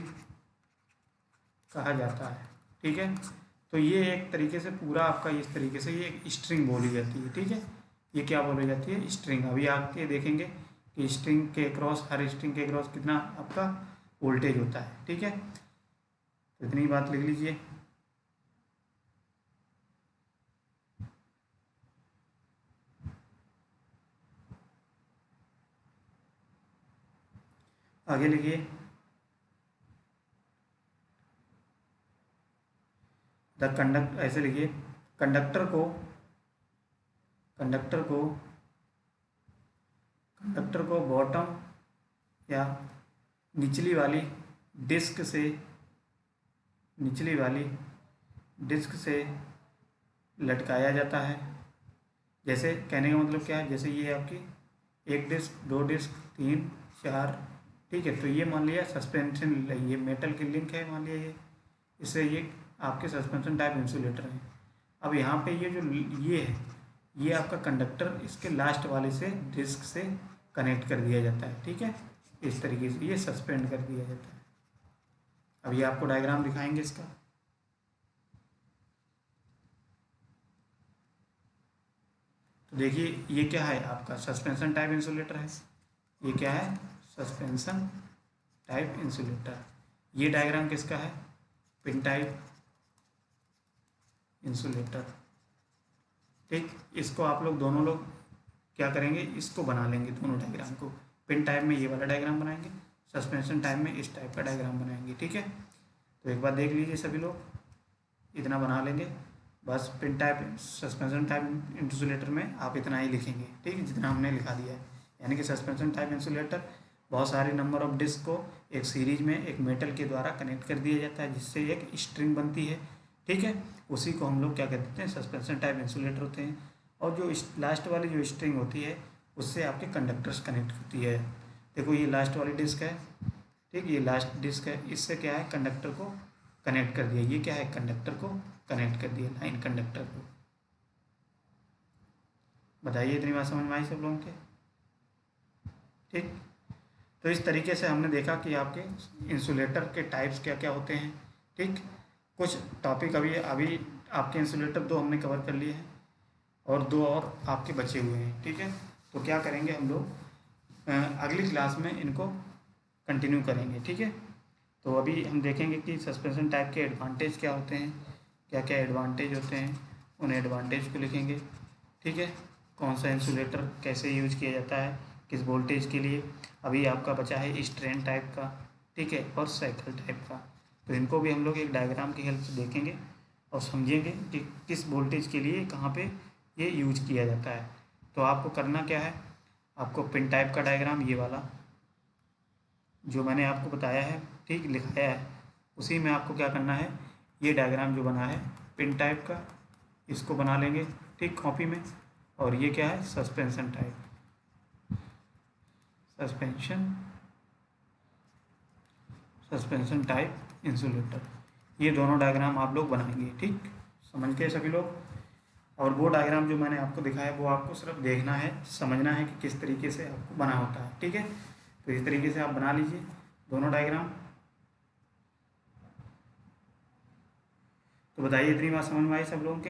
कहा जाता है, ठीक है। तो ये एक तरीके से पूरा आपका इस तरीके से ये एक स्ट्रिंग बोली जाती है, ठीक है। ये क्या बोली जाती है? स्ट्रिंग। अभी आके देखेंगे कि स्ट्रिंग के क्रॉस, हर स्ट्रिंग के क्रॉस कितना आपका वोल्टेज होता है, ठीक है। तो इतनी बात लिख लीजिए। आगे लिखिए। ऐसे लिखिए, कंडक्टर को बॉटम या निचली वाली डिस्क से लटकाया जाता है। जैसे कहने का मतलब क्या है, जैसे ये आपकी 1 डिस्क 2 डिस्क 3 4, ठीक है। तो ये मान लिया सस्पेंशन, ये मेटल की लिंक है, मान लिया ये, इससे ये आपके सस्पेंशन टाइप इंसुलेटर हैं। अब यहाँ पे ये जो ये है, ये आपका कंडक्टर इसके लास्ट वाले से डिस्क से कनेक्ट कर दिया जाता है, ठीक है। इस तरीके से ये सस्पेंड कर दिया जाता है। अब ये आपको डायग्राम दिखाएंगे इसका। तो देखिए ये क्या है आपका, सस्पेंशन टाइप इंसुलेटर है। ये क्या है? Suspension type insulator. ये डायग्राम किसका है? पिन टाइप इंसुलेटर, ठीक। इसको आप लोग दोनों लोग क्या करेंगे, इसको बना लेंगे दोनों डायग्राम को। पिन टाइप में ये वाला डायग्राम बनाएंगे, सस्पेंशन टाइप में इस टाइप का डायग्राम बनाएंगे, ठीक है। तो एक बार देख लीजिए सभी लोग, इतना बना लेंगे। बस pin type suspension type insulator में आप इतना ही लिखेंगे, ठीक है, जितना हमने लिखा दिया है। यानी कि सस्पेंशन टाइप इंसुलेटर बहुत सारे नंबर ऑफ डिस्क को एक सीरीज में एक मेटल के द्वारा कनेक्ट कर दिया जाता है, जिससे एक स्ट्रिंग बनती है, ठीक है। उसी को हम लोग क्या कहते हैं, सस्पेंशन टाइप इंसुलेटर होते हैं। और जो लास्ट वाली जो स्ट्रिंग होती है उससे आपके कंडक्टर्स कनेक्ट होती है। देखो ये लास्ट वाली डिस्क है, ठीक, ये लास्ट डिस्क है, इससे क्या है, कंडक्टर को कनेक्ट कर दिया। ये क्या है, कंडक्टर को कनेक्ट कर दिया, लाइन कंडक्टर को। बताइए इतनी बात समझ में आई सब लोगों के, ठीक। तो इस तरीके से हमने देखा कि आपके इंसुलेटर के टाइप्स क्या क्या होते हैं, ठीक। कुछ टॉपिक अभी अभी आपके इंसुलेटर 2 हमने कवर कर लिए हैं और 2 और आपके बचे हुए हैं, ठीक है। तो क्या करेंगे हम लोग, अगली क्लास में इनको कंटिन्यू करेंगे, ठीक है। तो अभी हम देखेंगे कि सस्पेंशन टाइप के एडवांटेज क्या होते हैं, क्या क्या एडवांटेज होते हैं, उन एडवांटेज को लिखेंगे, ठीक है। कौन सा इंसुलेटर कैसे यूज किया जाता है, किस वोल्टेज के लिए। अभी आपका बचा है स्ट्रेन टाइप का, ठीक है, और साइकिल टाइप का। तो इनको भी हम लोग एक डायग्राम की हेल्प से देखेंगे और समझेंगे कि किस वोल्टेज के लिए कहाँ पे ये यूज किया जाता है। तो आपको करना क्या है, आपको पिन टाइप का डायग्राम ये वाला जो मैंने आपको बताया है, ठीक, लिखाया है, उसी में आपको क्या करना है, ये डायग्राम जो बना है पिन टाइप का, इसको बना लेंगे, ठीक, कॉपी में। और ये क्या है, suspension type, suspension type insulator, ये दोनों डायग्राम आप लोग बनाएंगे, ठीक। समझ गए सभी लोग। और वो डायग्राम जो मैंने आपको दिखाया वो आपको सिर्फ देखना है, समझना है कि किस तरीके से आपको बना होता है, ठीक है। तो इस तरीके से आप बना लीजिए दोनों डायग्राम। तो बताइए इतनी बात समझ में आई सब लोगों के।